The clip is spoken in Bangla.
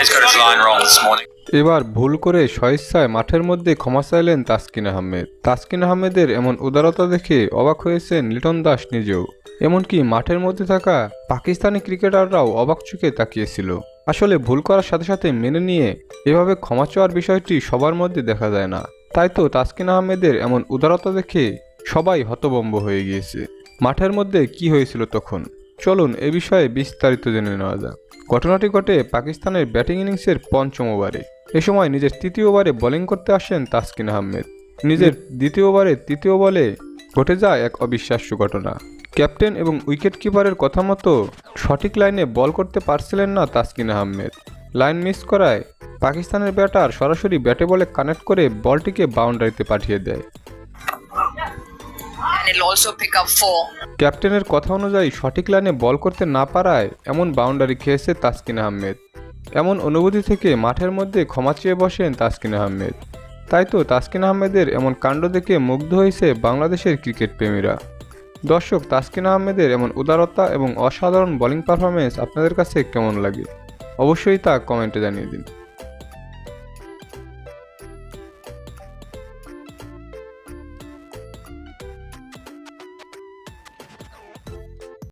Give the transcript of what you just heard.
He's got his line wrong this morning. এবার ভুল করে স্বেচ্ছায় মাঠের মধ্যে ক্ষমা চাইলেন তাসকিন আহমেদ। তাসকিন আহমেদের এমন উদারতা দেখে অবাক হয়েছেন লিটন দাস নিজেও। এমনকি মাঠের মধ্যে থাকা পাকিস্তানি ক্রিকেটাররাও অবাক চোখে তাকিয়েছিল। আসলে ভুল করার সাথে সাথে মেনে নিয়ে এভাবে ক্ষমা চাওয়ার বিষয়টি সবার মধ্যে দেখা যায় না। তাই তো তাসকিন আহমেদের এমন উদারতা দেখে সবাই হতভম্ব হয়ে গিয়েছে। মাঠের মধ্যে কি হয়েছিল তখন, চলুন এ বিষয়ে বিস্তারিত জেনে নেওয়া যাক। ঘটনাটি ঘটে পাকিস্তানের ব্যাটিং ইনিংসের পঞ্চম ওভারে। এ সময় নিজের তৃতীয় ওভারে বোলিং করতে আসেন তাসকিন আহমেদ। নিজের দ্বিতীয় ওভারে তৃতীয় বলে ঘটে যায় এক অবিশ্বাস্য ঘটনা। ক্যাপ্টেন এবং উইকেট কিপারের কথা মতো সঠিক লাইনে বল করতে পারছিলেন না তাসকিন আহমেদ। লাইন মিস করায় পাকিস্তানের ব্যাটার সরাসরি ব্যাটে বলে কানেক্ট করে বলটিকে বাউন্ডারিতে পাঠিয়ে দেয়। And it'll also pick up 4. ক্যাপ্টেনের কথা অনুযায়ী সঠিক লাইনে বল করতে না পারায় এমন বাউন্ডারি খেয়েছে তাসকিন আহমেদ। এমন অনুভূতি থেকে মাঠের মধ্যে ক্ষমা চেয়ে বসেন তাসকিন আহমেদ। তাই তো তাসকিন আহমেদের এমন কাণ্ড দেখে মুগ্ধ হয়েছে বাংলাদেশের ক্রিকেট প্রেমীরা। দর্শক, তাসকিন আহমেদের এমন উদারতা এবং অসাধারণ বোলিং পারফরমেন্স আপনাদের কাছে কেমন লাগে অবশ্যই তা কমেন্টে জানিয়ে দিন।